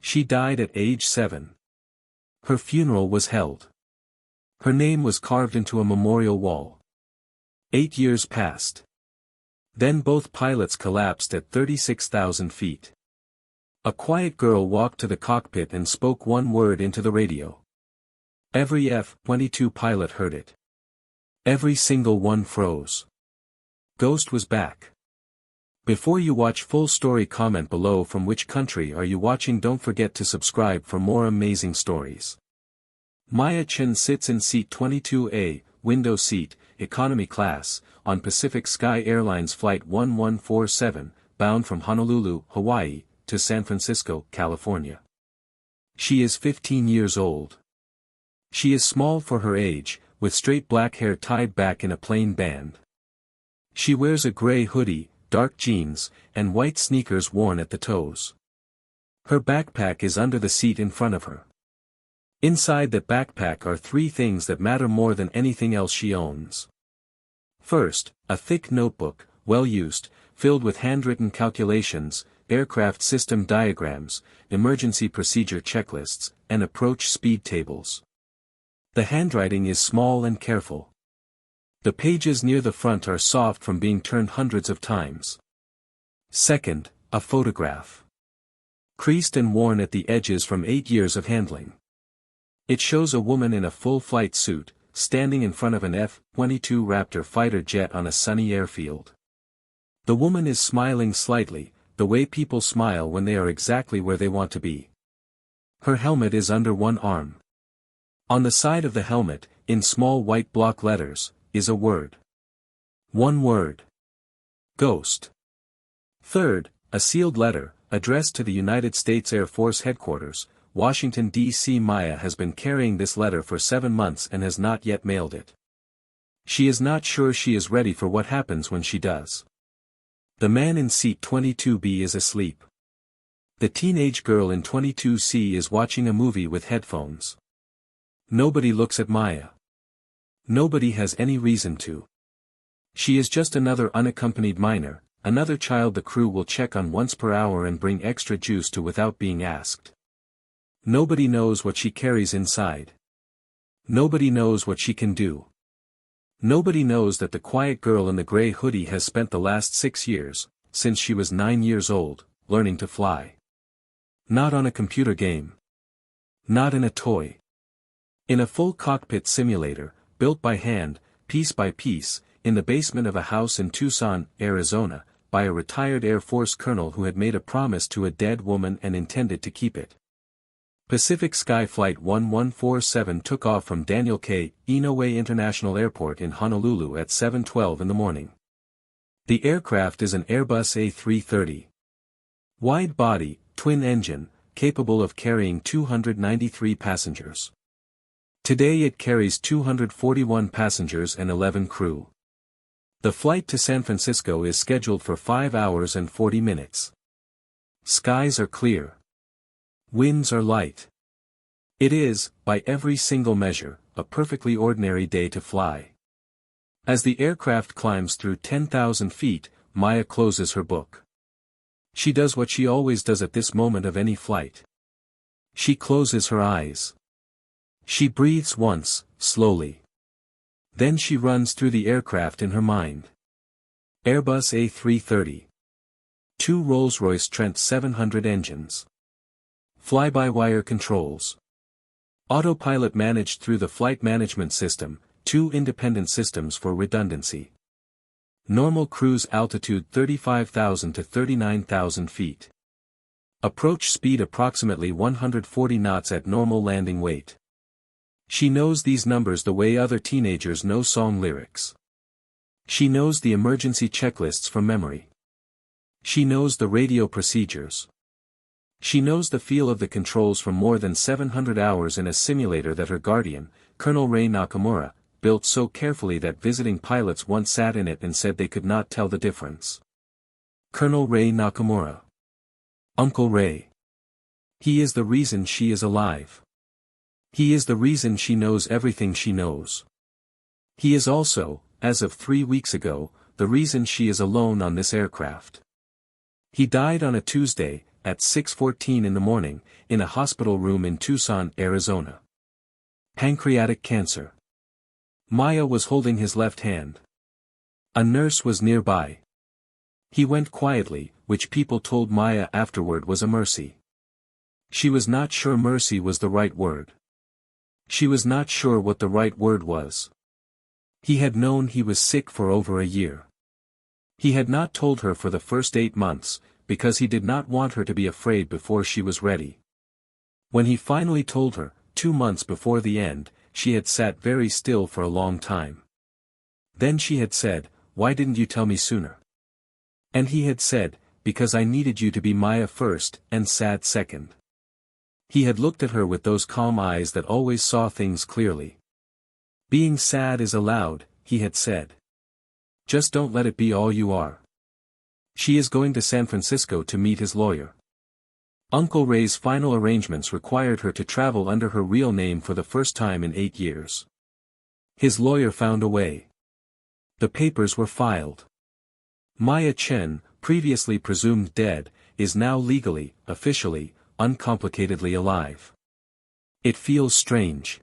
She died at age 7. Her funeral was held. Her name was carved into a memorial wall. 8 years passed. Then both pilots collapsed at 36,000 feet. A quiet girl walked to the cockpit and spoke one word into the radio. Every F-22 pilot heard it. Every single one froze. Ghost was back. Before you watch full story, comment below from which country are you watching. Don't forget to subscribe for more amazing stories. Maya Chen sits in seat 22A, window seat, economy class, on Pacific Sky Airlines Flight 1147, bound from Honolulu, Hawaii, to San Francisco, California. She is 15 years old. She is small for her age, with straight black hair tied back in a plain band. She wears a gray hoodie, dark jeans, and white sneakers worn at the toes. Her backpack is under the seat in front of her. Inside the backpack are 3 things that matter more than anything else she owns. First, a thick notebook, well used, filled with handwritten calculations, aircraft system diagrams, emergency procedure checklists, and approach speed tables. The handwriting is small and careful. The pages near the front are soft from being turned hundreds of times. Second, a photograph. Creased and worn at the edges from 8 years of handling. It shows a woman in a full flight suit, standing in front of an F-22 Raptor fighter jet on a sunny airfield. The woman is smiling slightly, the way people smile when they are exactly where they want to be. Her helmet is under one arm. On the side of the helmet, in small white block letters, is a word. One word. Ghost. Third, a sealed letter, addressed to the United States Air Force Headquarters, Washington, D.C. Maya has been carrying this letter for 7 months and has not yet mailed it. She is not sure she is ready for what happens when she does. The man in seat 22B is asleep. The teenage girl in 22C is watching a movie with headphones. Nobody looks at Maya. Nobody has any reason to. She is just another unaccompanied minor, another child the crew will check on once per hour and bring extra juice to without being asked. Nobody knows what she carries inside. Nobody knows what she can do. Nobody knows that the quiet girl in the gray hoodie has spent the last 6 years, since she was 9 years old, learning to fly. Not on a computer game. Not in a toy. In a full cockpit simulator, built by hand, piece by piece, in the basement of a house in Tucson, Arizona, by a retired Air Force colonel who had made a promise to a dead woman and intended to keep it. Pacific Sky Flight 1147 took off from Daniel K. Inouye International Airport in Honolulu at 7:12 in the morning. The aircraft is an Airbus A330. Wide body, twin engine, capable of carrying 293 passengers. Today it carries 241 passengers and 11 crew. The flight to San Francisco is scheduled for 5 hours and 40 minutes. Skies are clear. Winds are light. It is, by every single measure, a perfectly ordinary day to fly. As the aircraft climbs through 10,000 feet, Maya closes her book. She does what she always does at this moment of any flight. She closes her eyes. She breathes once, slowly. Then she runs through the aircraft in her mind. Airbus A330. 2 Rolls-Royce Trent 700 engines. Fly-by-wire controls. Autopilot managed through the flight management system, 2 independent systems for redundancy. Normal cruise altitude 35,000 to 39,000 feet. Approach speed approximately 140 knots at normal landing weight. She knows these numbers the way other teenagers know song lyrics. She knows the emergency checklists from memory. She knows the radio procedures. She knows the feel of the controls from more than 700 hours in a simulator that her guardian, Colonel Ray Nakamura, built so carefully that visiting pilots once sat in it and said they could not tell the difference. Colonel Ray Nakamura. Uncle Ray. He is the reason she is alive. He is the reason she knows everything she knows. He is also, as of 3 weeks ago, the reason she is alone on this aircraft. He died on a Tuesday, at 6:14 in the morning, in a hospital room in Tucson, Arizona. Pancreatic cancer. Maya was holding his left hand. A nurse was nearby. He went quietly, which people told Maya afterward was a mercy. She was not sure mercy was the right word. She was not sure what the right word was. He had known he was sick for over a year. He had not told her for the first 8 months, because he did not want her to be afraid before she was ready. When he finally told her, 2 months before the end, she had sat very still for a long time. Then she had said, "Why didn't you tell me sooner?" And he had said, "Because I needed you to be Maya first, and sad second." He had looked at her with those calm eyes that always saw things clearly. "Being sad is allowed," he had said. "Just don't let it be all you are." She is going to San Francisco to meet his lawyer. Uncle Ray's final arrangements required her to travel under her real name for the first time in 8 years. His lawyer found a way. The papers were filed. Maya Chen, previously presumed dead, is now legally, officially, uncomplicatedly alive. It feels strange.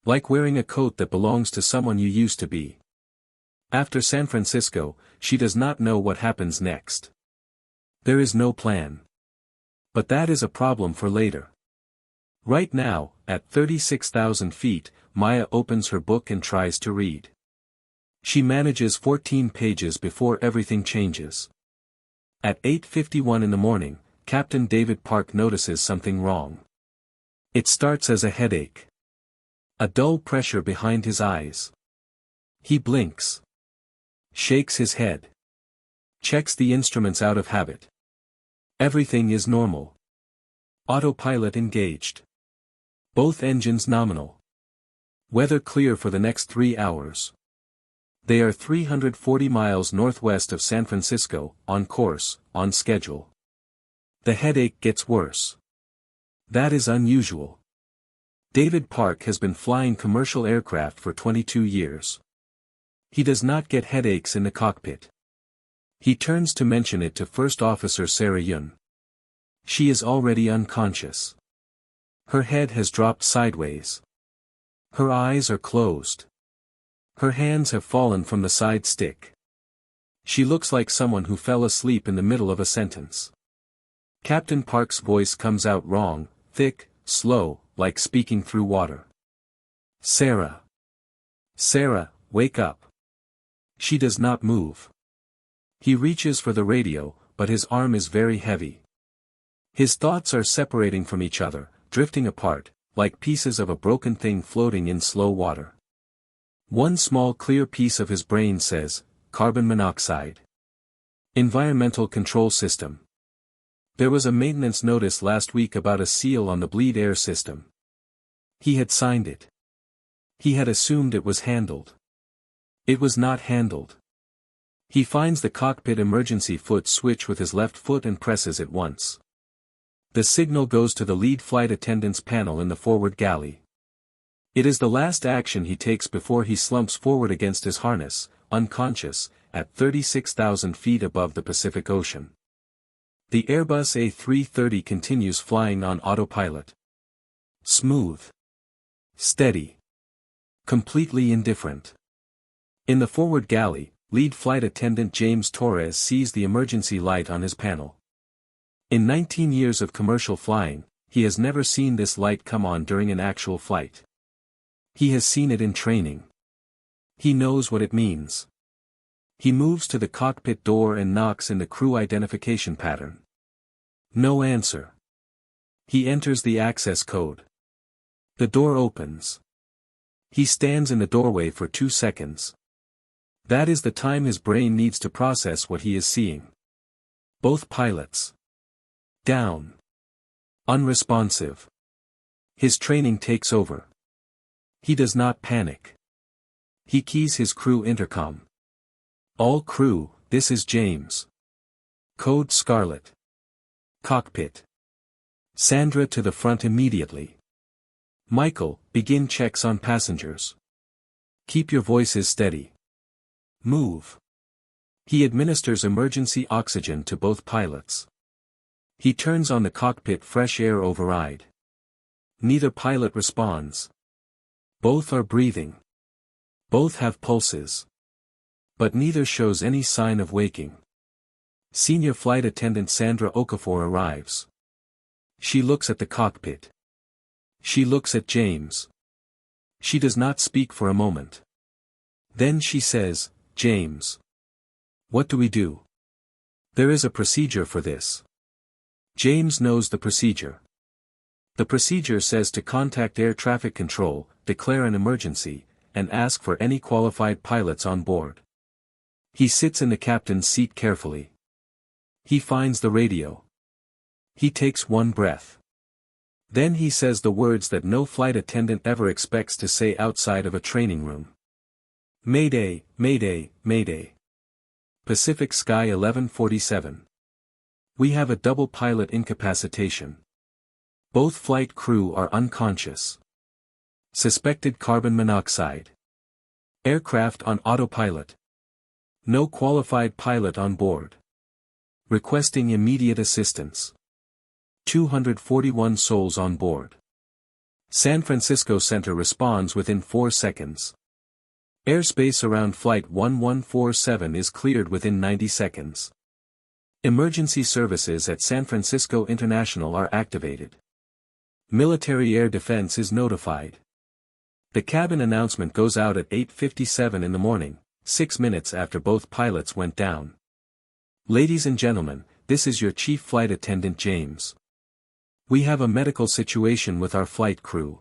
Like wearing a coat that belongs to someone you used to be. After San Francisco, she does not know what happens next. There is no plan. But that is a problem for later. Right now, at 36,000 feet, Maya opens her book and tries to read. She manages 14 pages before everything changes. At 8:51 in the morning, Captain David Park notices something wrong. It starts as a headache. A dull pressure behind his eyes. He blinks. Shakes his head. Checks the instruments out of habit. Everything is normal. Autopilot engaged. Both engines nominal. Weather clear for the next 3 hours. They are 340 miles northwest of San Francisco, on course, on schedule. The headache gets worse. That is unusual. David Park has been flying commercial aircraft for 22 years. He does not get headaches in the cockpit. He turns to mention it to First Officer Sarah Yun. She is already unconscious. Her head has dropped sideways. Her eyes are closed. Her hands have fallen from the side stick. She looks like someone who fell asleep in the middle of a sentence. Captain Park's voice comes out wrong, thick, slow, like speaking through water. "Sarah. Sarah, wake up." She does not move. He reaches for the radio, but his arm is very heavy. His thoughts are separating from each other, drifting apart, like pieces of a broken thing floating in slow water. One small clear piece of his brain says, carbon monoxide. Environmental control system. There was a maintenance notice last week about a seal on the bleed air system. He had signed it. He had assumed it was handled. It was not handled. He finds the cockpit emergency foot switch with his left foot and presses it once. The signal goes to the lead flight attendant's panel in the forward galley. It is the last action he takes before he slumps forward against his harness, unconscious, at 36,000 feet above the Pacific Ocean. The Airbus A330 continues flying on autopilot. Smooth. Steady. Completely indifferent. In the forward galley, lead flight attendant James Torres sees the emergency light on his panel. In 19 years of commercial flying, he has never seen this light come on during an actual flight. He has seen it in training. He knows what it means. He moves to the cockpit door and knocks in the crew identification pattern. No answer. He enters the access code. The door opens. He stands in the doorway for 2 seconds. That is the time his brain needs to process what he is seeing. Both pilots. Down. Unresponsive. His training takes over. He does not panic. He keys his crew intercom. "All crew, this is James. Code Scarlet. Cockpit. Sandra to the front immediately. Michael, begin checks on passengers. Keep your voices steady. Move." He administers emergency oxygen to both pilots. He turns on the cockpit fresh air override. Neither pilot responds. Both are breathing. Both have pulses. But neither shows any sign of waking. Senior Flight Attendant Sandra Okafor arrives. She looks at the cockpit. She looks at James. She does not speak for a moment. Then she says, "James. What do we do? There is a procedure for this." James knows the procedure. The procedure says to contact air traffic control, declare an emergency, and ask for any qualified pilots on board. He sits in the captain's seat carefully. He finds the radio. He takes one breath. Then he says the words that no flight attendant ever expects to say outside of a training room. Mayday, mayday, mayday. Pacific Sky 1147. We have a double pilot incapacitation. Both flight crew are unconscious. Suspected carbon monoxide. Aircraft on autopilot. No qualified pilot on board. Requesting immediate assistance. 241 souls on board. San Francisco Center responds within 4 seconds. Airspace around Flight 1147 is cleared within 90 seconds. Emergency services at San Francisco International are activated. Military air defense is notified. The cabin announcement goes out at 8:57 in the morning, 6 minutes after both pilots went down. Ladies and gentlemen, this is your chief flight attendant James. We have a medical situation with our flight crew.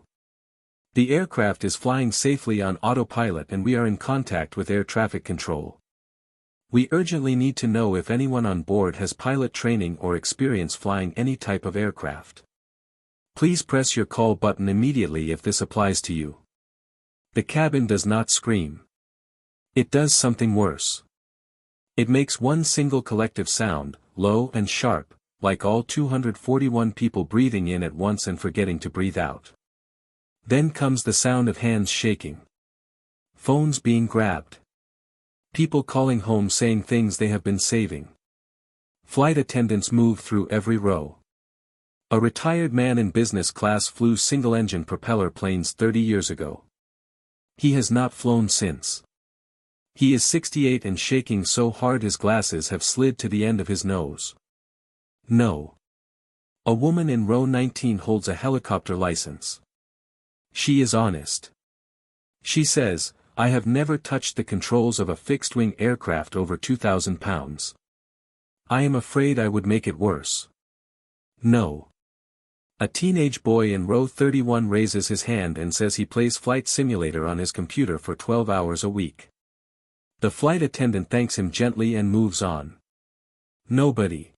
The aircraft is flying safely on autopilot and we are in contact with air traffic control. We urgently need to know if anyone on board has pilot training or experience flying any type of aircraft. Please press your call button immediately if this applies to you. The cabin does not scream. It does something worse. It makes one single collective sound, low and sharp, like all 241 people breathing in at once and forgetting to breathe out. Then comes the sound of hands shaking. Phones being grabbed. People calling home saying things they have been saving. Flight attendants move through every row. A retired man in business class flew single-engine propeller planes 30 years ago. He has not flown since. He is 68 and shaking so hard his glasses have slid to the end of his nose. No. A woman in row 19 holds a helicopter license. She is honest. She says, "I have never touched the controls of a fixed-wing aircraft over 2,000 pounds. I am afraid I would make it worse." No. A teenage boy in row 31 raises his hand and says he plays Flight Simulator on his computer for 12 hours a week. The flight attendant thanks him gently and moves on. Nobody.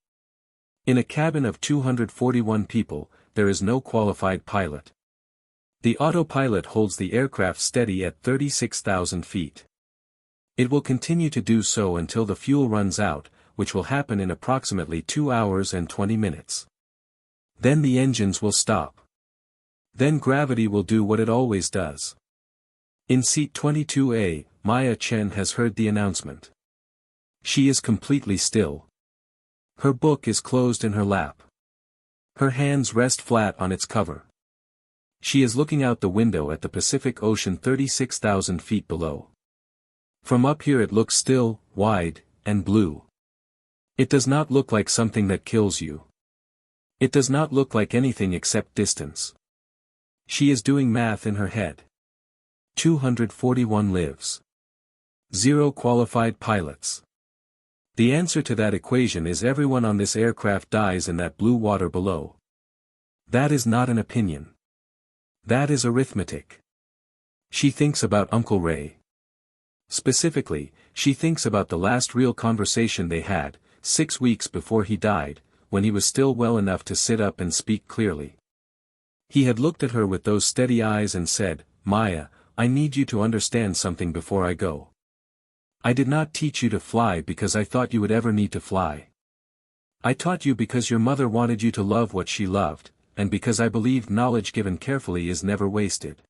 In a cabin of 241 people, there is no qualified pilot. The autopilot holds the aircraft steady at 36,000 feet. It will continue to do so until the fuel runs out, which will happen in approximately 2 hours and 20 minutes. Then the engines will stop. Then gravity will do what it always does. In seat 22A, Maya Chen has heard the announcement. She is completely still. Her book is closed in her lap. Her hands rest flat on its cover. She is looking out the window at the Pacific Ocean 36,000 feet below. From up here it looks still, wide, and blue. It does not look like something that kills you. It does not look like anything except distance. She is doing math in her head. 241 lives. 0 qualified pilots. The answer to that equation is everyone on this aircraft dies in that blue water below. That is not an opinion. That is arithmetic. She thinks about Uncle Ray. Specifically, she thinks about the last real conversation they had, 6 weeks before he died, when he was still well enough to sit up and speak clearly. He had looked at her with those steady eyes and said, "Maya, I need you to understand something before I go. I did not teach you to fly because I thought you would ever need to fly. I taught you because your mother wanted you to love what she loved, and because I believe knowledge given carefully is never wasted.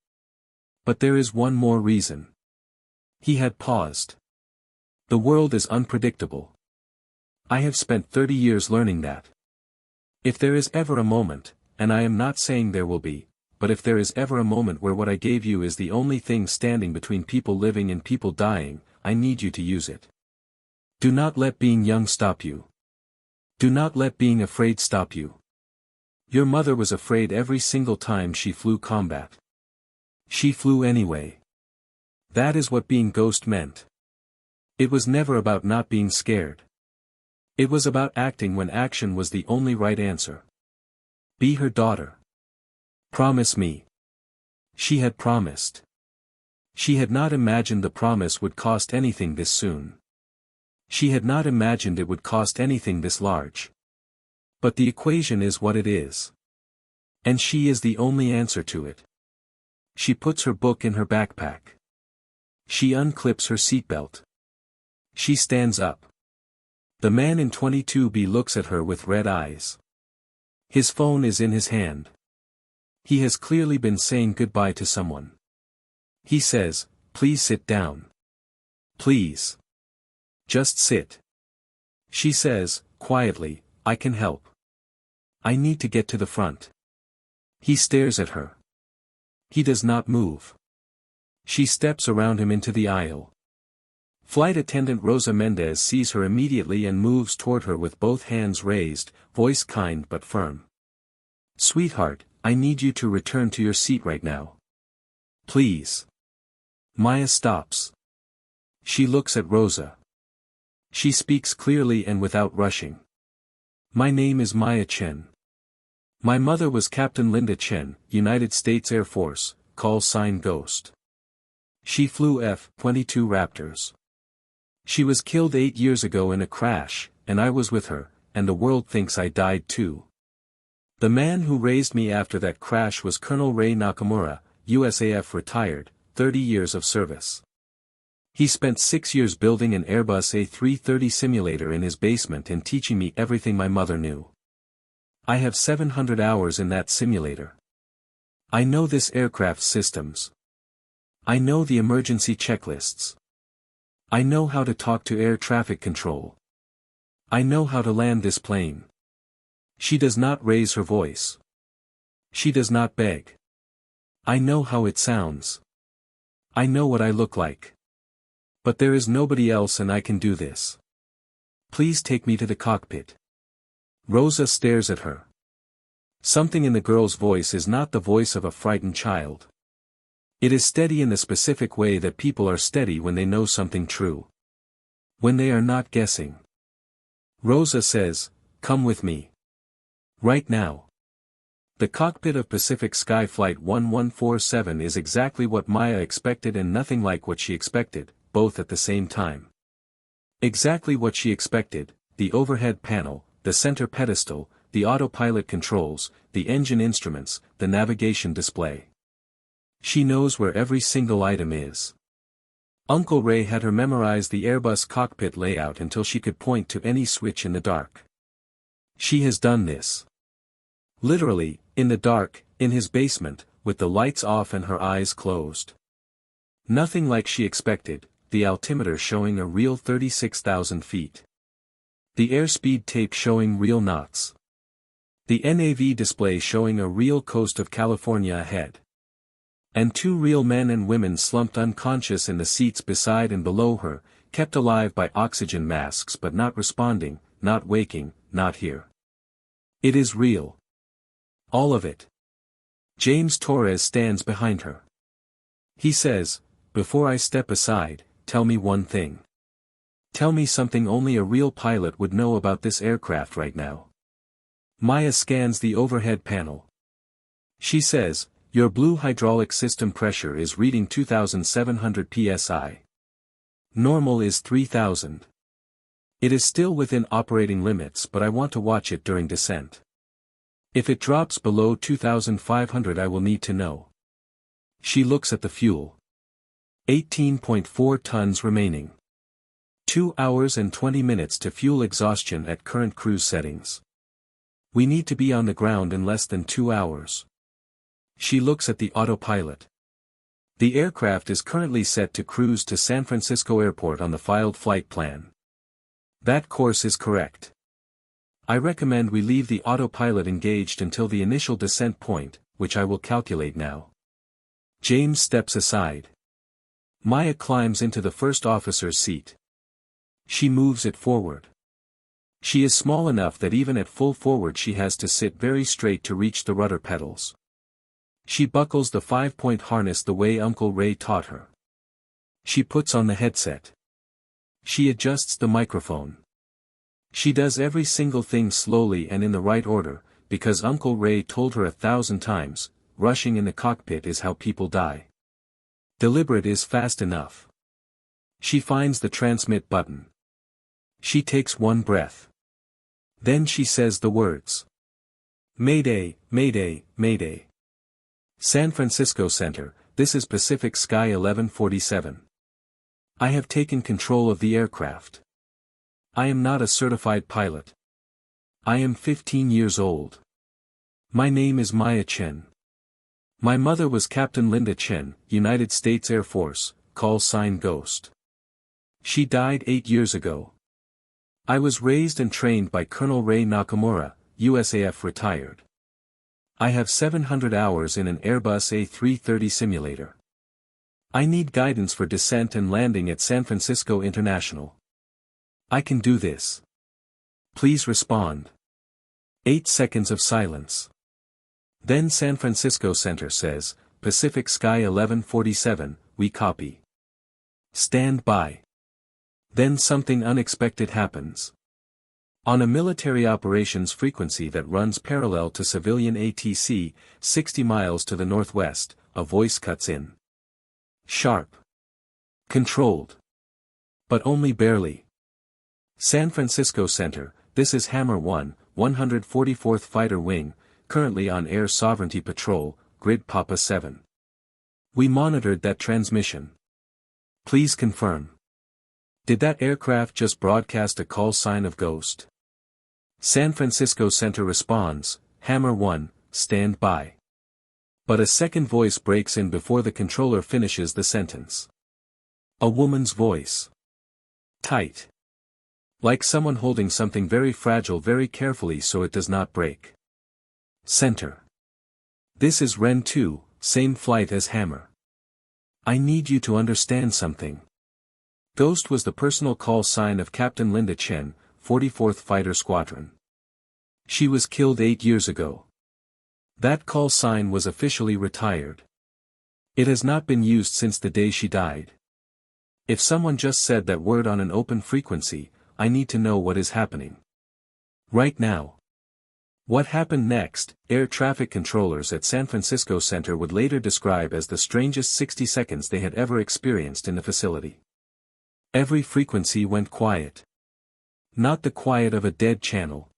But there is one more reason." He had paused. "The world is unpredictable. I have spent 30 years learning that. If there is ever a moment, and I am not saying there will be, but if there is ever a moment where what I gave you is the only thing standing between people living and people dying, I need you to use it. Do not let being young stop you. Do not let being afraid stop you. Your mother was afraid every single time she flew combat. She flew anyway. That is what being ghost meant. It was never about not being scared. It was about acting when action was the only right answer. Be her daughter. Promise me. She had promised. She had not imagined the promise would cost anything this soon. She had not imagined it would cost anything this large. But the equation is what it is. And she is the only answer to it. She puts her book in her backpack. She unclips her seatbelt. She stands up. The man in 22B looks at her with red eyes. His phone is in his hand. He has clearly been saying goodbye to someone. He says, "Please sit down. Please. Just sit." She says, quietly, "I can help. I need to get to the front." He stares at her. He does not move. She steps around him into the aisle. Flight attendant Rosa Mendez sees her immediately and moves toward her with both hands raised, voice kind but firm. "Sweetheart, I need you to return to your seat right now. Please." Maya stops. She looks at Rosa. She speaks clearly and without rushing. "My name is Maya Chen. My mother was Captain Linda Chen, United States Air Force, call sign Ghost. She flew F-22 Raptors. She was killed 8 years ago in a crash, and I was with her, and the world thinks I died too. The man who raised me after that crash was Colonel Ray Nakamura, USAF retired, 30 years of service. He spent 6 years building an Airbus A330 simulator in his basement and teaching me everything my mother knew. I have 700 hours in that simulator. I know this aircraft's systems. I know the emergency checklists. I know how to talk to air traffic control. I know how to land this plane." She does not raise her voice. She does not beg. "I know how it sounds. I know what I look like. But there is nobody else and I can do this. Please take me to the cockpit." Rosa stares at her. Something in the girl's voice is not the voice of a frightened child. It is steady in the specific way that people are steady when they know something true. When they are not guessing. Rosa says, "Come with me. Right now." The cockpit of Pacific Sky Flight 1147 is exactly what Maya expected and nothing like what she expected, both at the same time. Exactly what she expected, the overhead panel, the center pedestal, the autopilot controls, the engine instruments, the navigation display. She knows where every single item is. Uncle Ray had her memorize the Airbus cockpit layout until she could point to any switch in the dark. She has done this. Literally, in the dark, in his basement, with the lights off and her eyes closed. Nothing like she expected, the altimeter showing a real 36,000 feet. The airspeed tape showing real knots. The NAV display showing a real coast of California ahead. And 2 real men and women slumped unconscious in the seats beside and below her, kept alive by oxygen masks but not responding, not waking, not here. It is real. All of it. James Torres stands behind her. He says, "Before I step aside, tell me one thing. Tell me something only a real pilot would know about this aircraft right now." Maya scans the overhead panel. She says, "Your blue hydraulic system pressure is reading 2,700 psi. Normal is 3,000. It is still within operating limits but I want to watch it during descent. If it drops below 2,500 I will need to know." She looks at the fuel. 18.4 tons remaining. 2 hours and 20 minutes to fuel exhaustion at current cruise settings. We need to be on the ground in less than 2 hours. She looks at the autopilot. The aircraft is currently set to cruise to San Francisco Airport on the filed flight plan. That course is correct. I recommend we leave the autopilot engaged until the initial descent point, which I will calculate now. James steps aside. Maya climbs into the first officer's seat. She moves it forward. She is small enough that even at full forward she has to sit very straight to reach the rudder pedals. She buckles the 5-point harness the way Uncle Ray taught her. She puts on the headset. She adjusts the microphone. She does every single thing slowly and in the right order, because Uncle Ray told her 1,000 times, rushing in the cockpit is how people die. Deliberate is fast enough. She finds the transmit button. She takes one breath. Then she says the words. Mayday, Mayday, Mayday. San Francisco Center, this is Pacific Sky 1147. I have taken control of the aircraft. I am not a certified pilot. I am 15 years old. My name is Maya Chen. My mother was Captain Linda Chen, United States Air Force, call sign Ghost. She died 8 years ago. I was raised and trained by Colonel Ray Nakamura, USAF retired. I have 700 hours in an Airbus A330 simulator. I need guidance for descent and landing at San Francisco International. I can do this. Please respond. 8 seconds of silence. Then San Francisco Center says, Pacific Sky 1147, we copy. Stand by. Then something unexpected happens. On a military operations frequency that runs parallel to civilian ATC, 60 miles to the northwest, a voice cuts in. Sharp. Controlled. But only barely. San Francisco Center, this is Hammer 1, 144th Fighter Wing, currently on Air Sovereignty Patrol, Grid Papa 7. We monitored that transmission. Please confirm. Did that aircraft just broadcast a call sign of Ghost? San Francisco Center responds, Hammer 1, stand by. But a second voice breaks in before the controller finishes the sentence. A woman's voice. Tight. Like someone holding something very fragile very carefully so it does not break. Center. This is Ren 2, same flight as Hammer. I need you to understand something. Ghost was the personal call sign of Captain Linda Chen, 44th Fighter Squadron. She was killed 8 years ago. That call sign was officially retired. It has not been used since the day she died. If someone just said that word on an open frequency, I need to know what is happening. Right now. What happened next, air traffic controllers at San Francisco Center would later describe as the strangest 60 seconds they had ever experienced in the facility. Every frequency went quiet. Not the quiet of a dead channel.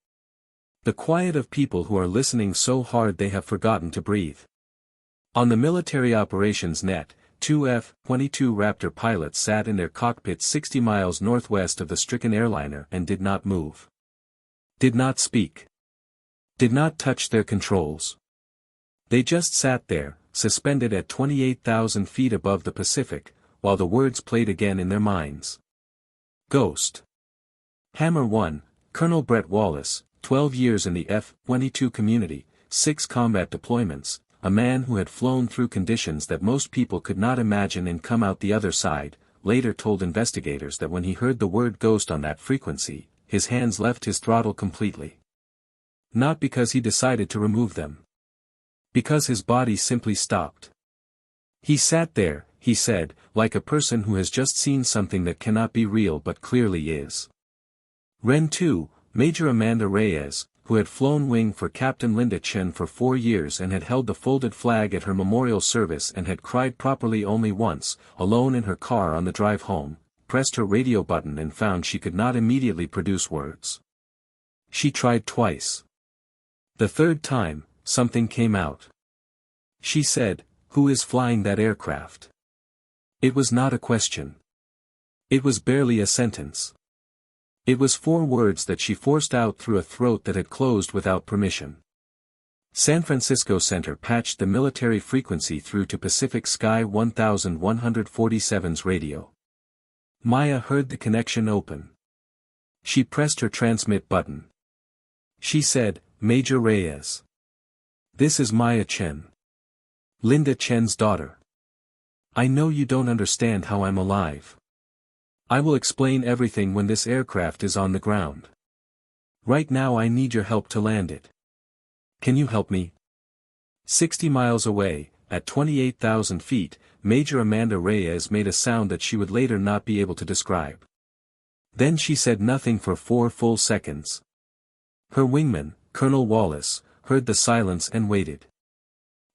The quiet of people who are listening so hard they have forgotten to breathe. On the military operations net, 2 F-22 Raptor pilots sat in their cockpits 60 miles northwest of the stricken airliner and did not move. Did not speak. Did not touch their controls. They just sat there, suspended at 28,000 feet above the Pacific, while the words played again in their minds. Ghost. Hammer 1, Colonel Brett Wallace, 12 years in the F-22 community, 6 combat deployments, a man who had flown through conditions that most people could not imagine and come out the other side, later told investigators that when he heard the word ghost on that frequency, his hands left his throttle completely. Not because he decided to remove them. Because his body simply stopped. He sat there, he said, like a person who has just seen something that cannot be real but clearly is. Ren 2, Major Amanda Reyes, who had flown wing for Captain Linda Chen for 4 years and had held the folded flag at her memorial service and had cried properly only once, alone in her car on the drive home, pressed her radio button and found she could not immediately produce words. She tried twice. The third time, something came out. She said, "Who is flying that aircraft?" It was not a question. It was barely a sentence. It was 4 words that she forced out through a throat that had closed without permission. San Francisco Center patched the military frequency through to Pacific Sky 1147's radio. Maya heard the connection open. She pressed her transmit button. She said, Major Reyes. This is Maya Chen. Linda Chen's daughter. I know you don't understand how I'm alive. I will explain everything when this aircraft is on the ground. Right now I need your help to land it. Can you help me? 60 miles away, at 28,000 feet, Major Amanda Reyes made a sound that she would later not be able to describe. Then she said nothing for 4 full seconds. Her wingman, Colonel Wallace, heard the silence and waited.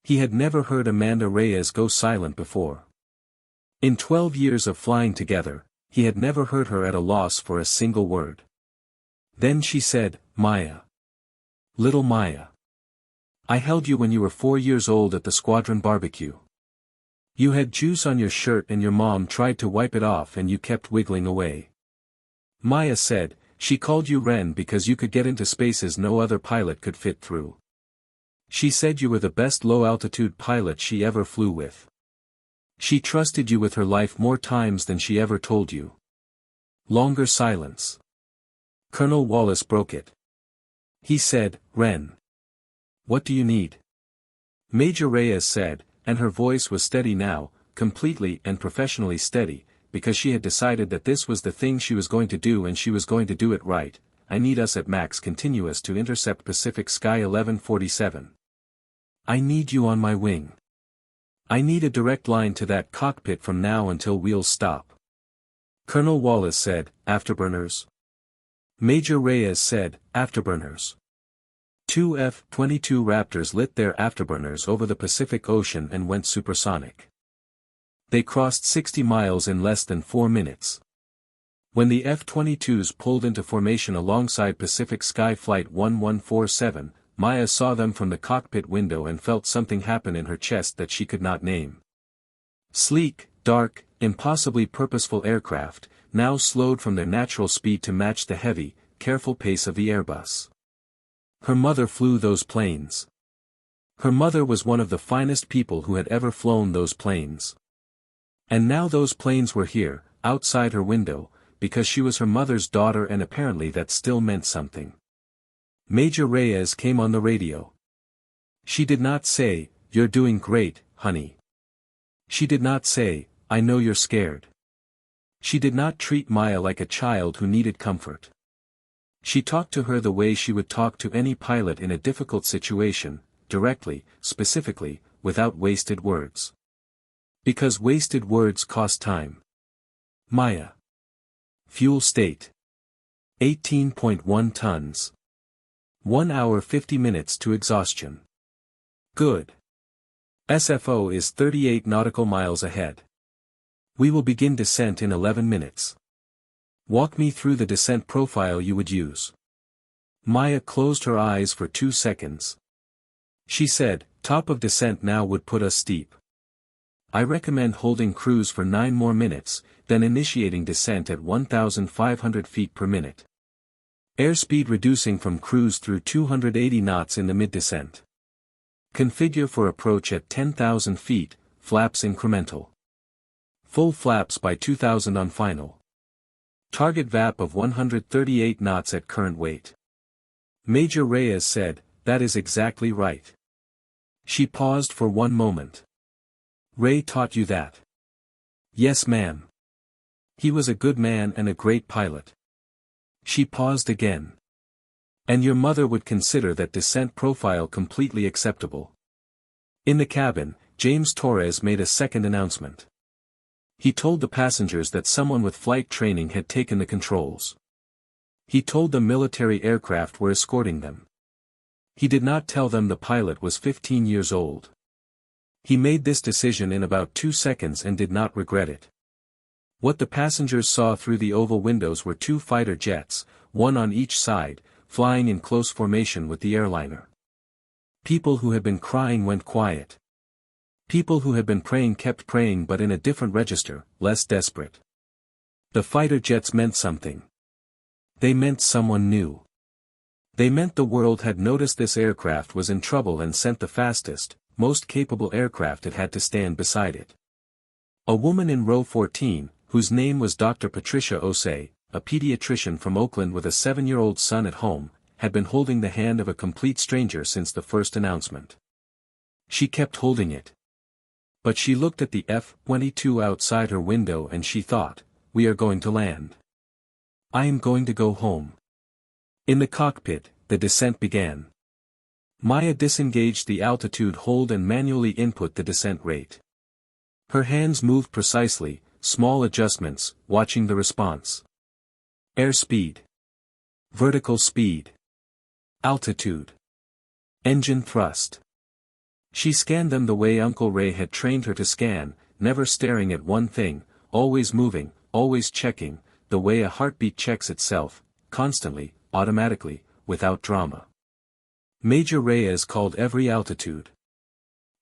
He had never heard Amanda Reyes go silent before. In 12 years of flying together, he had never heard her at a loss for a single word. Then she said, Maya. Little Maya. I held you when you were 4 years old at the squadron barbecue. You had juice on your shirt and your mom tried to wipe it off and you kept wiggling away. Maya said, she called you Ren because you could get into spaces no other pilot could fit through. She said you were the best low-altitude pilot she ever flew with. She trusted you with her life more times than she ever told you. Longer silence. Colonel Wallace broke it. He said, Ren. What do you need? Major Reyes said, and her voice was steady now, completely and professionally steady, because she had decided that this was the thing she was going to do and she was going to do it right. I need us at max continuous to intercept Pacific Sky 1147. I need you on my wing. I need a direct line to that cockpit from now until wheels stop. Colonel Wallace said, afterburners. Major Reyes said, afterburners. 2 F-22 Raptors lit their afterburners over the Pacific Ocean and went supersonic. They crossed 60 miles in less than 4 minutes. When the F-22s pulled into formation alongside Pacific Sky Flight 1147, Maya saw them from the cockpit window and felt something happen in her chest that she could not name. Sleek, dark, impossibly purposeful aircraft, now slowed from their natural speed to match the heavy, careful pace of the Airbus. Her mother flew those planes. Her mother was one of the finest people who had ever flown those planes. And now those planes were here, outside her window, because she was her mother's daughter and apparently that still meant something. Major Reyes came on the radio. She did not say, you're doing great, honey. She did not say, I know you're scared. She did not treat Maya like a child who needed comfort. She talked to her the way she would talk to any pilot in a difficult situation, directly, specifically, without wasted words. Because wasted words cost time. Maya. Fuel state. 18.1 tons. 1 hour 50 minutes to exhaustion. Good. SFO is 38 nautical miles ahead. We will begin descent in 11 minutes. Walk me through the descent profile you would use. Maya closed her eyes for 2 seconds. She said, top of descent now would put us steep. I recommend holding cruise for 9 more minutes, then initiating descent at 1,500 feet per minute. Airspeed reducing from cruise through 280 knots in the mid-descent. Configure for approach at 10,000 feet, flaps incremental. Full flaps by 2,000 on final. Target VAP of 138 knots at current weight. Major Reyes said, that is exactly right. She paused for 1 moment. Ray taught you that? Yes, ma'am. He was a good man and a great pilot. She paused again. And your mother would consider that descent profile completely acceptable. In the cabin, James Torres made a second announcement. He told the passengers that someone with flight training had taken the controls. He told them military aircraft were escorting them. He did not tell them the pilot was 15 years old. He made this decision in about 2 seconds and did not regret it. What the passengers saw through the oval windows were 2 fighter jets, one on each side, flying in close formation with the airliner. People who had been crying went quiet. People who had been praying kept praying but in a different register, less desperate. The fighter jets meant something. They meant someone new. They meant the world had noticed this aircraft was in trouble and sent the fastest, most capable aircraft it had to stand beside it. A woman in row 14, whose name was Dr. Patricia Osei, a pediatrician from Oakland with a 7-year-old son at home, had been holding the hand of a complete stranger since the first announcement. She kept holding it. But she looked at the F-22 outside her window and she thought, we are going to land. I am going to go home. In the cockpit, the descent began. Maya disengaged the altitude hold and manually input the descent rate. Her hands moved precisely, small adjustments, watching the response. Airspeed. Vertical speed. Altitude. Engine thrust. She scanned them the way Uncle Ray had trained her to scan, never staring at one thing, always moving, always checking, the way a heartbeat checks itself, constantly, automatically, without drama. Major Reyes called every altitude.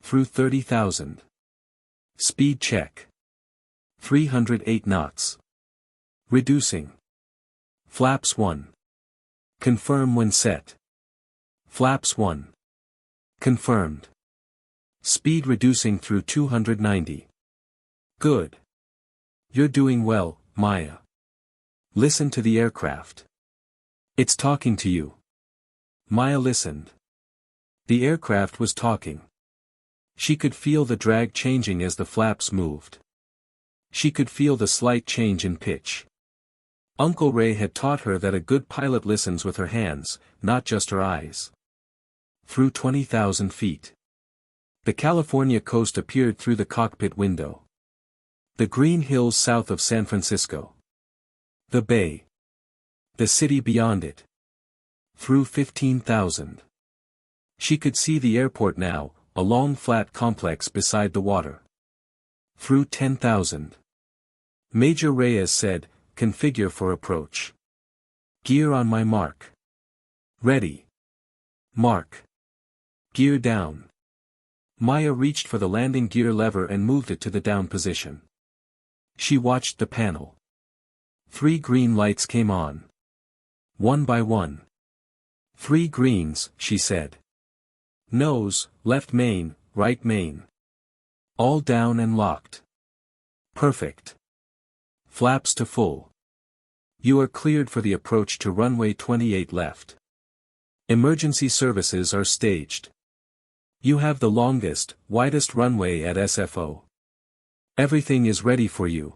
Through 30,000. Speed check. 308 knots. Reducing. Flaps 1. Confirm when set. Flaps 1. Confirmed. Speed reducing through 290. Good. You're doing well, Maya. Listen to the aircraft. It's talking to you. Maya listened. The aircraft was talking. She could feel the drag changing as the flaps moved. She could feel the slight change in pitch. Uncle Ray had taught her that a good pilot listens with her hands, not just her eyes. Through 20,000 feet. The California coast appeared through the cockpit window. The green hills south of San Francisco. The bay. The city beyond it. Through 15,000. She could see the airport now, a long flat complex beside the water. Through 10,000. Major Reyes said, configure for approach. Gear on my mark. Ready. Mark. Gear down. Maya reached for the landing gear lever and moved it to the down position. She watched the panel. 3 green lights came on. One by one. 3 greens, she said. Nose, left main, right main. All down and locked. Perfect. Flaps to full. You are cleared for the approach to runway 28 left. Emergency services are staged. You have the longest, widest runway at SFO. Everything is ready for you.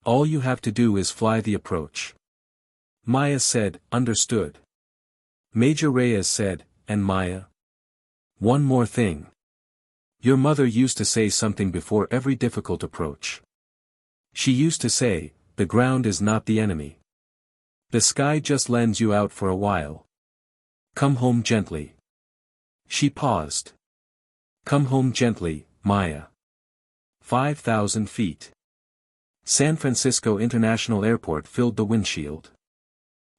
All you have to do is fly the approach. Maya said, understood. Major Reyes said, and Maya? One more thing. Your mother used to say something before every difficult approach. She used to say, the ground is not the enemy. The sky just lends you out for a while. Come home gently. She paused. Come home gently, Maya. 5,000 feet. San Francisco International Airport filled the windshield.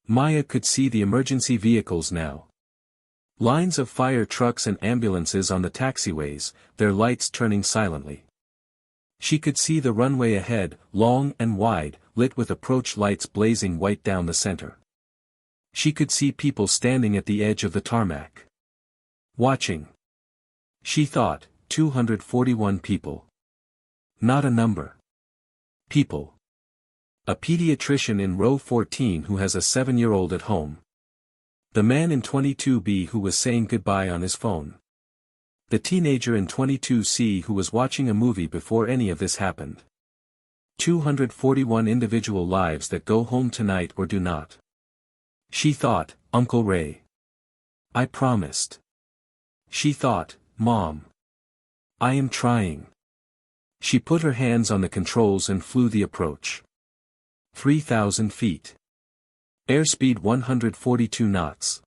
Maya could see the emergency vehicles now. Lines of fire trucks and ambulances on the taxiways, their lights turning silently. She could see the runway ahead, long and wide, lit with approach lights blazing white down the center. She could see people standing at the edge of the tarmac. Watching. She thought, 241 people. Not a number. People. A pediatrician in row 14 who has a 7-year-old at home. The man in 22B who was saying goodbye on his phone. The teenager in 22C who was watching a movie before any of this happened. 241 individual lives that go home tonight or do not. She thought, Uncle Ray. I promised. She thought, Mom. I am trying. She put her hands on the controls and flew the approach. 3,000 feet. Airspeed 142 knots.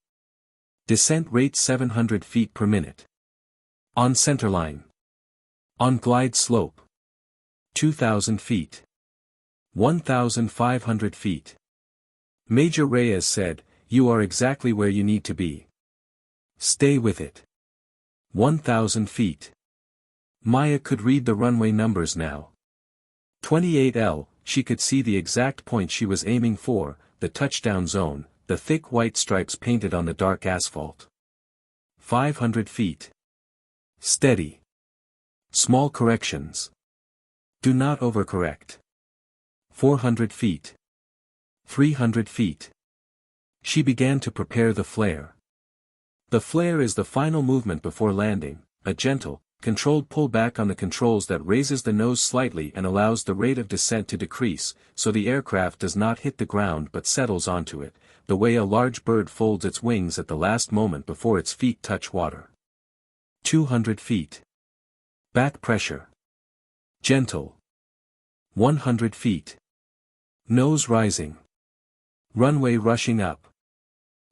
Descent rate 700 feet per minute. On centerline. On glide slope. 2,000 feet. 1,500 feet. Major Reyes said, you are exactly where you need to be. Stay with it. 1,000 feet. Maya could read the runway numbers now. 28L, she could see the exact point she was aiming for, the touchdown zone, the thick white stripes painted on the dark asphalt. 500 feet. Steady. Small corrections. Do not overcorrect. 400 feet. 300 feet. She began to prepare the flare. The flare is the final movement before landing, a gentle, controlled pullback on the controls that raises the nose slightly and allows the rate of descent to decrease, so the aircraft does not hit the ground but settles onto it, the way a large bird folds its wings at the last moment before its feet touch water. 200 feet. Back pressure. Gentle. 100 feet. Nose rising. Runway rushing up.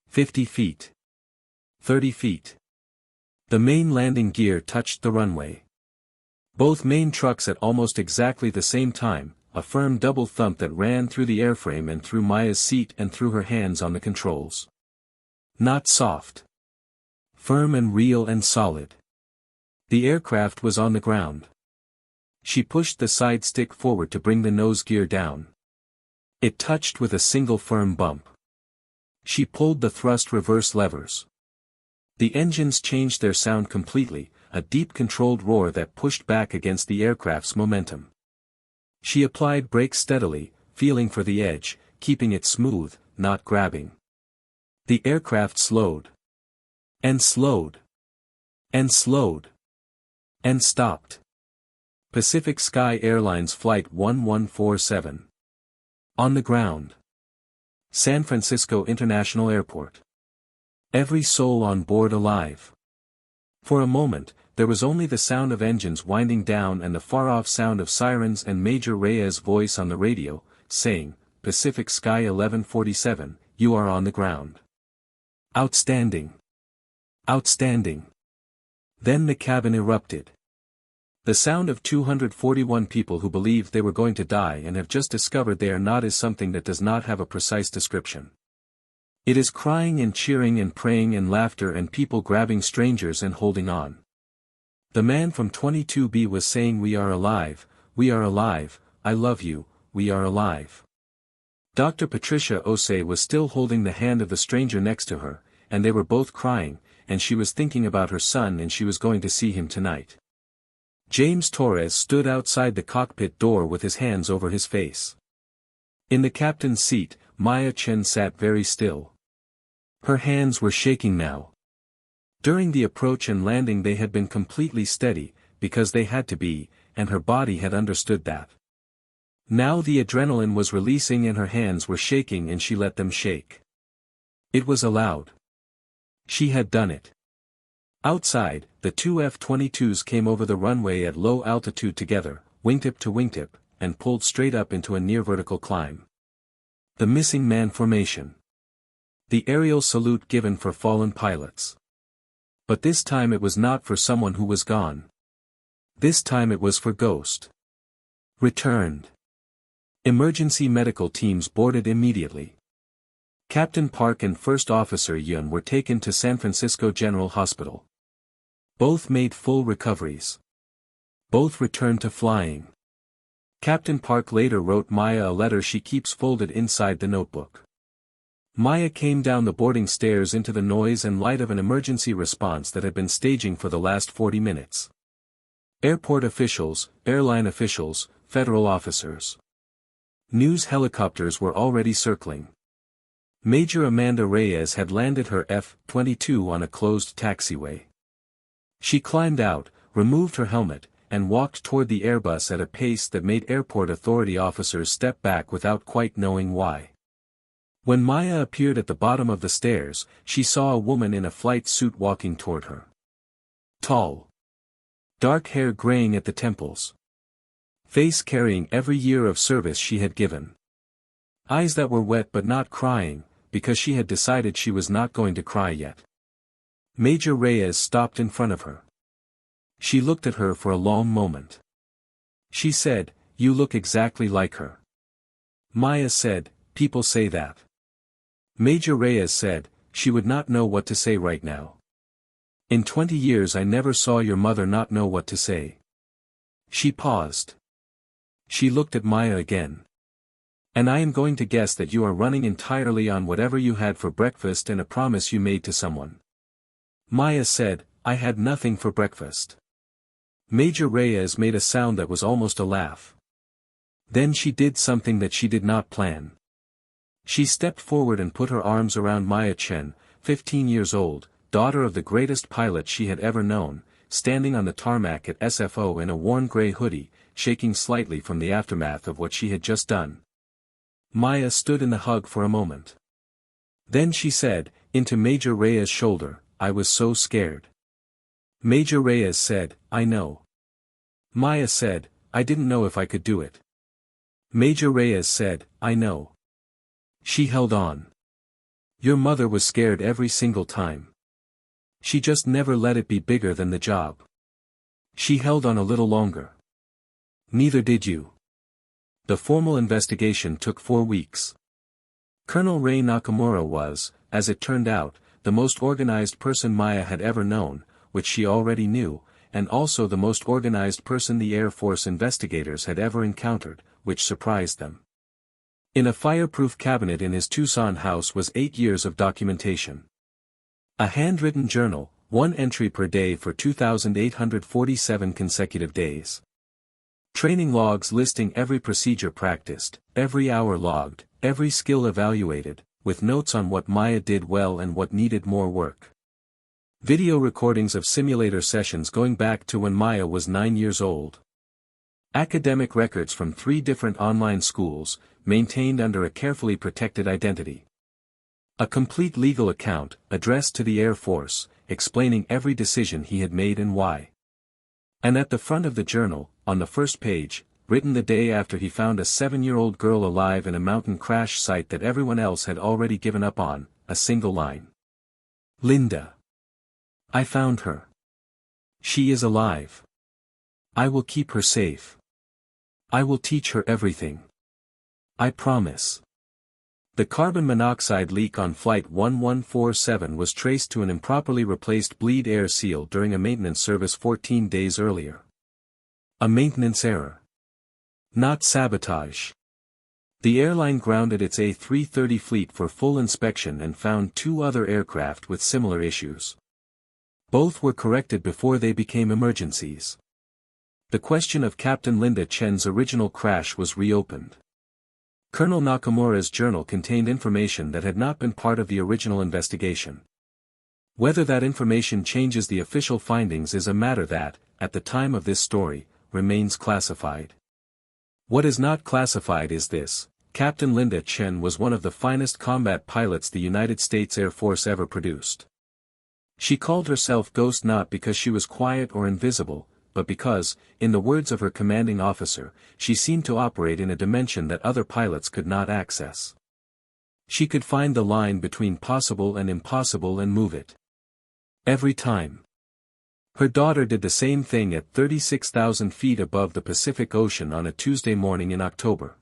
50 feet. 30 feet. The main landing gear touched the runway. Both main trucks at almost exactly the same time, a firm double thump that ran through the airframe and through Maya's seat and through her hands on the controls. Not soft. Firm and real and solid. The aircraft was on the ground. She pushed the side stick forward to bring the nose gear down. It touched with a single firm bump. She pulled the thrust reverse levers. The engines changed their sound completely, a deep controlled roar that pushed back against the aircraft's momentum. She applied brakes steadily, feeling for the edge, keeping it smooth, not grabbing. The aircraft slowed. And slowed. And slowed. And stopped. Pacific Sky Airlines Flight 1147. On the ground. San Francisco International Airport. Every soul on board alive. For a moment, there was only the sound of engines winding down and the far-off sound of sirens and Major Reyes' voice on the radio, saying, "Pacific Sky 1147, you are on the ground." Outstanding. Outstanding. Then the cabin erupted. The sound of 241 people who believe they were going to die and have just discovered they are not is something that does not have a precise description. It is crying and cheering and praying and laughter and people grabbing strangers and holding on. The man from 22B was saying, "We are alive, I love you, we are alive." Dr. Patricia Osei was still holding the hand of the stranger next to her, and they were both crying, and she was thinking about her son and she was going to see him tonight. James Torres stood outside the cockpit door with his hands over his face. In the captain's seat, Maya Chen sat very still. Her hands were shaking now. During the approach and landing they had been completely steady, because they had to be, and her body had understood that. Now the adrenaline was releasing and her hands were shaking and she let them shake. It was allowed. She had done it. Outside, the two F-22s came over the runway at low altitude together, wingtip to wingtip, and pulled straight up into a near-vertical climb. The missing man formation. The aerial salute given for fallen pilots. But this time it was not for someone who was gone. This time it was for Ghost. Returned. Emergency medical teams boarded immediately. Captain Park and First Officer Yun were taken to San Francisco General Hospital. Both made full recoveries. Both returned to flying. Captain Park later wrote Maya a letter she keeps folded inside the notebook. Maya came down the boarding stairs into the noise and light of an emergency response that had been staging for the last 40 minutes. Airport officials, airline officials, federal officers. News helicopters were already circling. Major Amanda Reyes had landed her F-22 on a closed taxiway. She climbed out, removed her helmet, and walked toward the Airbus at a pace that made airport authority officers step back without quite knowing why. When Maya appeared at the bottom of the stairs, she saw a woman in a flight suit walking toward her. Tall. Dark hair graying at the temples. Face carrying every year of service she had given. Eyes that were wet but not crying, because she had decided she was not going to cry yet. Major Reyes stopped in front of her. She looked at her for a long moment. She said, "You look exactly like her." Maya said, "People say that." Major Reyes said, "She would not know what to say right now. In 20 years I never saw your mother not know what to say." She paused. She looked at Maya again. "And I am going to guess that you are running entirely on whatever you had for breakfast and a promise you made to someone." Maya said, "I had nothing for breakfast." Major Reyes made a sound that was almost a laugh. Then she did something that she did not plan. She stepped forward and put her arms around Maya Chen, 15 years old, daughter of the greatest pilot she had ever known, standing on the tarmac at SFO in a worn gray hoodie, shaking slightly from the aftermath of what she had just done. Maya stood in the hug for a moment. Then she said, into Major Reyes' shoulder, "I was so scared." Major Reyes said, "I know." Maya said, "I didn't know if I could do it." Major Reyes said, "I know." She held on. "Your mother was scared every single time. She just never let it be bigger than the job. She held on a little longer. Neither did you." The formal investigation took 4 weeks. Colonel Rei Nakamura was, as it turned out, the most organized person Maya had ever known, which she already knew, and also the most organized person the Air Force investigators had ever encountered, which surprised them. In a fireproof cabinet in his Tucson house was 8 years of documentation. A handwritten journal, 1 entry per day for 2,847 consecutive days. Training logs listing every procedure practiced, every hour logged, every skill evaluated, with notes on what Maya did well and what needed more work. Video recordings of simulator sessions going back to when Maya was 9 years old. Academic records from 3 different online schools, maintained under a carefully protected identity. A complete legal account, addressed to the Air Force, explaining every decision he had made and why. And at the front of the journal, on the first page, written the day after he found a 7-year-old girl alive in a mountain crash site that everyone else had already given up on, a single line. "Linda. I found her. She is alive. I will keep her safe. I will teach her everything. I promise." The carbon monoxide leak on Flight 1147 was traced to an improperly replaced bleed air seal during a maintenance service 14 days earlier. A maintenance error. Not sabotage. The airline grounded its A330 fleet for full inspection and found 2 other aircraft with similar issues. Both were corrected before they became emergencies. The question of Captain Linda Chen's original crash was reopened. Colonel Nakamura's journal contained information that had not been part of the original investigation. Whether that information changes the official findings is a matter that, at the time of this story, remains classified. What is not classified is this: Captain Linda Chen was one of the finest combat pilots the United States Air Force ever produced. She called herself Ghost not because she was quiet or invisible, but because, in the words of her commanding officer, she seemed to operate in a dimension that other pilots could not access. She could find the line between possible and impossible and move it. Every time. Her daughter did the same thing at 36,000 feet above the Pacific Ocean on a Tuesday morning in October.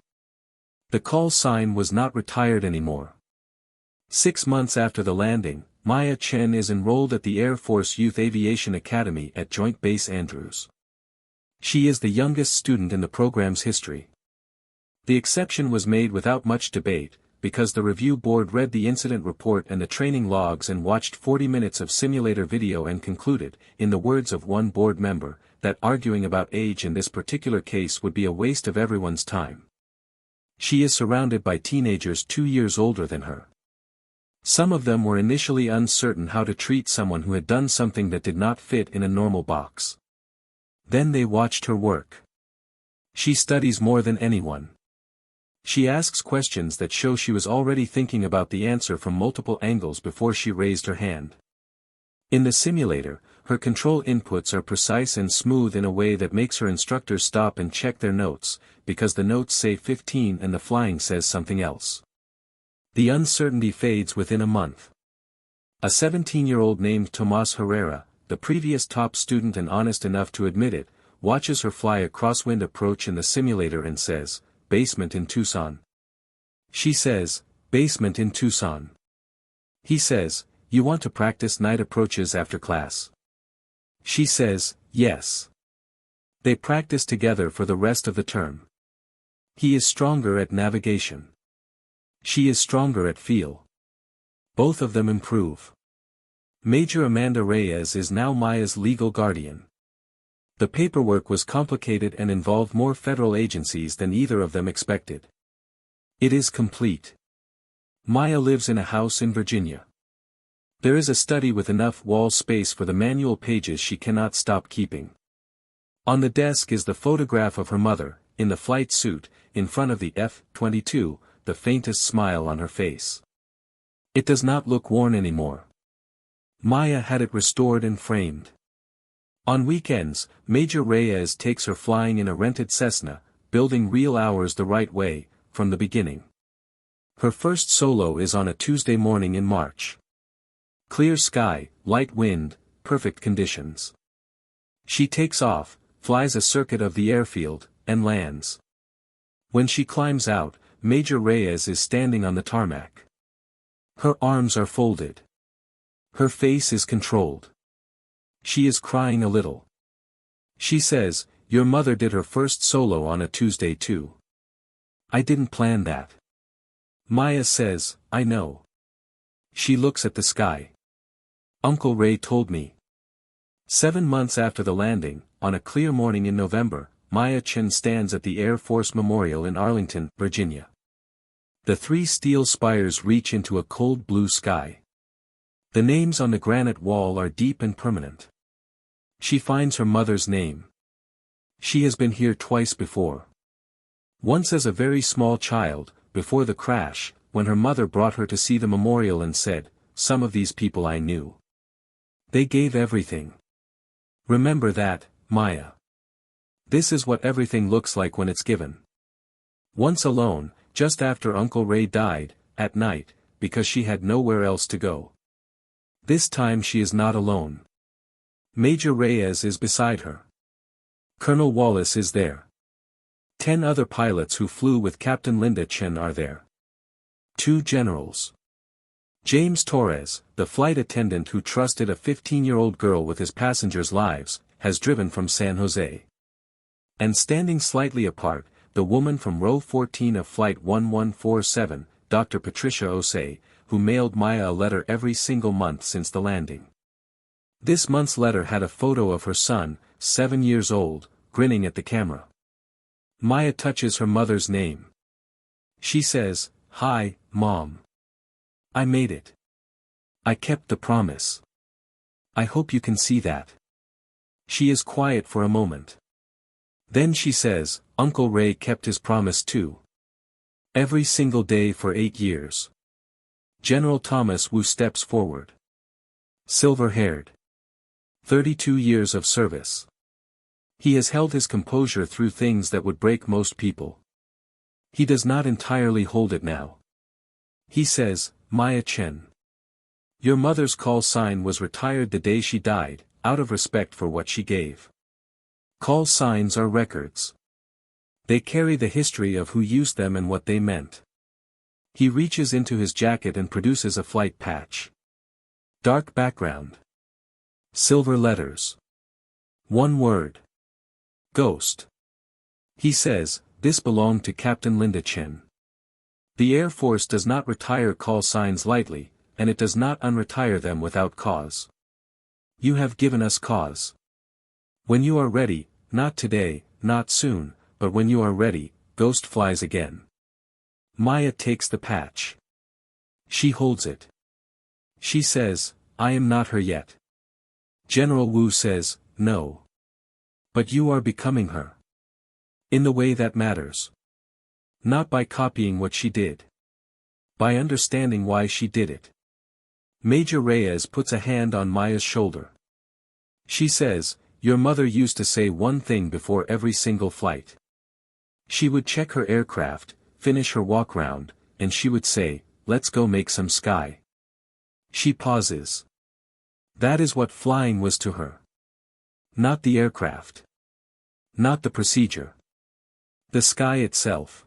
The call sign was not retired anymore. 6 months after the landing, Maya Chen is enrolled at the Air Force Youth Aviation Academy at Joint Base Andrews. She is the youngest student in the program's history. The exception was made without much debate, because the review board read the incident report and the training logs and watched 40 minutes of simulator video and concluded, in the words of one board member, that arguing about age in this particular case would be a waste of everyone's time. She is surrounded by teenagers 2 years older than her. Some of them were initially uncertain how to treat someone who had done something that did not fit in a normal box. Then they watched her work. She studies more than anyone. She asks questions that show she was already thinking about the answer from multiple angles before she raised her hand. In the simulator, her control inputs are precise and smooth in a way that makes her instructors stop and check their notes, because the notes say 15 and the flying says something else. The uncertainty fades within a month. A 17-year-old named Tomas Herrera, the previous top student and honest enough to admit it, watches her fly a crosswind approach in the simulator and says, "Basement in Tucson." She says, "Basement in Tucson." He says, "You want to practice night approaches after class?" She says, "Yes." They practice together for the rest of the term. He is stronger at navigation. She is stronger at feel. Both of them improve. Major Amanda Reyes is now Maya's legal guardian. The paperwork was complicated and involved more federal agencies than either of them expected. It is complete. Maya lives in a house in Virginia. There is a study with enough wall space for the manual pages she cannot stop keeping. On the desk is the photograph of her mother, in the flight suit, in front of the F-22, the faintest smile on her face. It does not look worn anymore. Maya had it restored and framed. On weekends, Major Reyes takes her flying in a rented Cessna, building real hours the right way, from the beginning. Her first solo is on a Tuesday morning in March. Clear sky, light wind, perfect conditions. She takes off, flies a circuit of the airfield, and lands. When she climbs out, Major Reyes is standing on the tarmac. Her arms are folded. Her face is controlled. She is crying a little. She says, "Your mother did her first solo on a Tuesday too." "I didn't plan that." Maya says, "I know." She looks at the sky. "Uncle Ray told me." 7 months after the landing, on a clear morning in November, Maya Chen stands at the Air Force Memorial in Arlington, Virginia. The 3 steel spires reach into a cold blue sky. The names on the granite wall are deep and permanent. She finds her mother's name. She has been here twice before. Once as a very small child, before the crash, when her mother brought her to see the memorial and said, "Some of these people I knew. They gave everything. Remember that, Maya. This is what everything looks like when it's given." Once alone, just after Uncle Ray died, at night, because she had nowhere else to go. This time she is not alone. Major Reyes is beside her. Colonel Wallace is there. 10 other pilots who flew with Captain Linda Chen are there. 2 generals. James Torres, the flight attendant who trusted a 15-year-old girl with his passengers' lives, has driven from San Jose. And standing slightly apart, the woman from row 14 of Flight 1147, Dr. Patricia Osei, who mailed Maya a letter every single month since the landing. This month's letter had a photo of her son, 7 years old, grinning at the camera. Maya touches her mother's name. She says, "Hi, Mom. I made it. I kept the promise. I hope you can see that." She is quiet for a moment. Then she says, "Uncle Ray kept his promise too. Every single day for 8 years." General Thomas Wu steps forward. Silver-haired. 32 years of service. He has held his composure through things that would break most people. He does not entirely hold it now. He says, "Maya Chen. Your mother's call sign was retired the day she died, out of respect for what she gave. Call signs are records. They carry the history of who used them and what they meant." He reaches into his jacket and produces a flight patch. Dark background. Silver letters. One word. Ghost. He says, "This belonged to Captain Linda Chen." The Air Force does not retire call signs lightly, and it does not unretire them without cause. You have given us cause. When you are ready, not today, not soon, but when you are ready, Ghost flies again. Maya takes the patch. She holds it. She says, "I am not her yet." General Wu says, "No. But you are becoming her. In the way that matters. Not by copying what she did. By understanding why she did it." Major Reyes puts a hand on Maya's shoulder. She says, "Your mother used to say one thing before every single flight. She would check her aircraft, finish her walk-round, and she would say, 'Let's go make some sky.'" She pauses. That is what flying was to her. Not the aircraft. Not the procedure. The sky itself.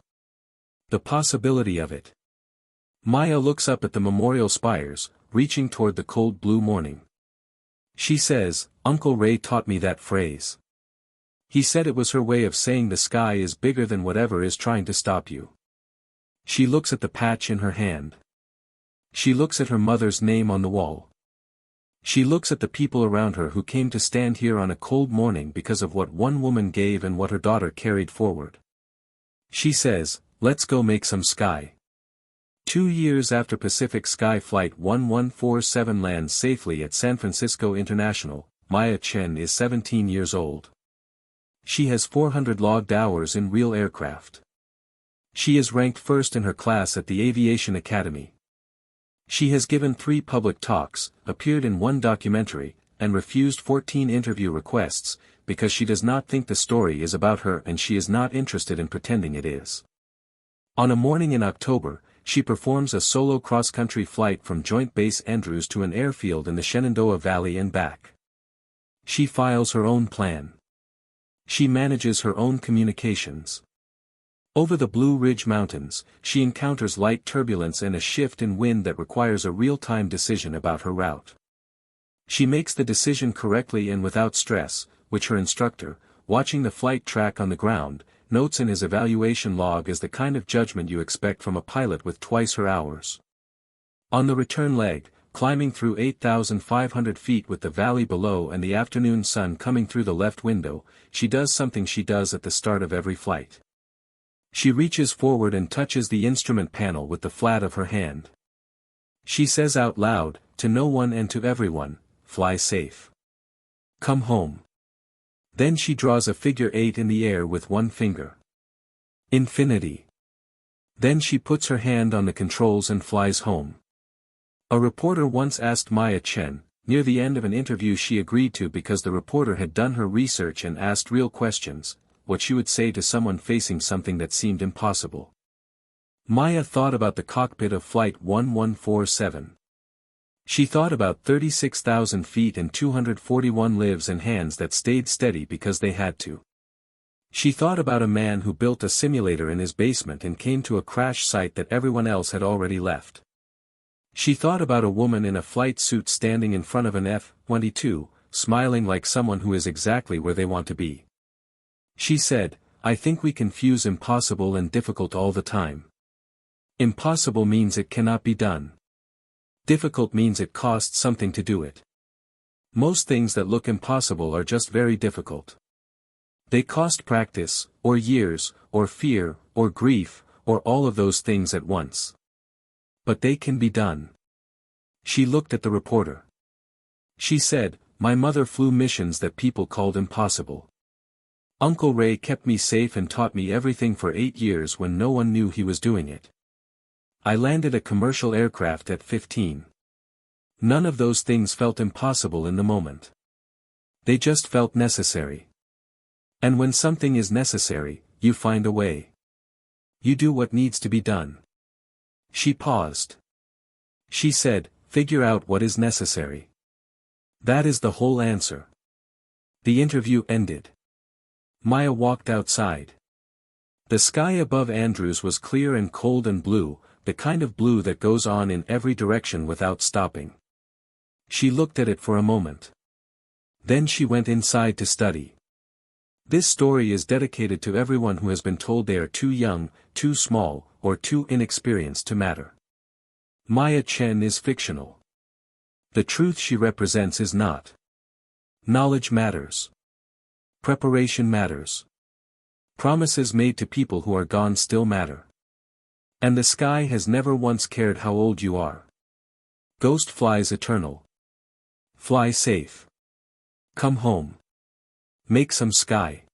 The possibility of it. Maya looks up at the memorial spires, reaching toward the cold blue morning. She says, "Uncle Ray taught me that phrase. He said it was her way of saying the sky is bigger than whatever is trying to stop you." She looks at the patch in her hand. She looks at her mother's name on the wall. She looks at the people around her who came to stand here on a cold morning because of what one woman gave and what her daughter carried forward. She says, "Let's go make some sky." 2 years after Pacific Sky Flight 1147 lands safely at San Francisco International, Maya Chen is 17 years old. She has 400 logged hours in real aircraft. She is ranked first in her class at the Aviation Academy. She has given 3 public talks, appeared in 1 documentary, and refused 14 interview requests, because she does not think the story is about her and she is not interested in pretending it is. On a morning in October, she performs a solo cross-country flight from Joint Base Andrews to an airfield in the Shenandoah Valley and back. She files her own plan. She manages her own communications. Over the Blue Ridge Mountains, she encounters light turbulence and a shift in wind that requires a real-time decision about her route. She makes the decision correctly and without stress, which her instructor, watching the flight track on the ground, notes in his evaluation log as the kind of judgment you expect from a pilot with twice her hours. On the return leg, climbing through 8,500 feet with the valley below and the afternoon sun coming through the left window, she does something she does at the start of every flight. She reaches forward and touches the instrument panel with the flat of her hand. She says out loud, to no one and to everyone, "Fly safe. Come home." Then she draws a figure 8 in the air with one finger. Infinity. Then she puts her hand on the controls and flies home. A reporter once asked Maya Chen, near the end of an interview she agreed to because the reporter had done her research and asked real questions, what she would say to someone facing something that seemed impossible. Maya thought about the cockpit of Flight 1147. She thought about 36,000 feet and 241 lives and hands that stayed steady because they had to. She thought about a man who built a simulator in his basement and came to a crash site that everyone else had already left. She thought about a woman in a flight suit standing in front of an F-22, smiling like someone who is exactly where they want to be. She said, "I think we confuse impossible and difficult all the time. Impossible means it cannot be done. Difficult means it costs something to do it. Most things that look impossible are just very difficult. They cost practice, or years, or fear, or grief, or all of those things at once. But they can be done." She looked at the reporter. She said, "My mother flew missions that people called impossible. Uncle Ray kept me safe and taught me everything for 8 years when no one knew he was doing it. I landed a commercial aircraft at 15. None of those things felt impossible in the moment. They just felt necessary. And when something is necessary, you find a way. You do what needs to be done." She paused. She said, "Figure out what is necessary. That is the whole answer." The interview ended. Maya walked outside. The sky above Andrews was clear and cold and blue, the kind of blue that goes on in every direction without stopping. She looked at it for a moment. Then she went inside to study. This story is dedicated to everyone who has been told they are too young, too small, or too inexperienced to matter. Maya Chen is fictional. The truth she represents is not. Knowledge matters. Preparation matters. Promises made to people who are gone still matter. And the sky has never once cared how old you are. Ghost flies eternal. Fly safe. Come home. Make some sky.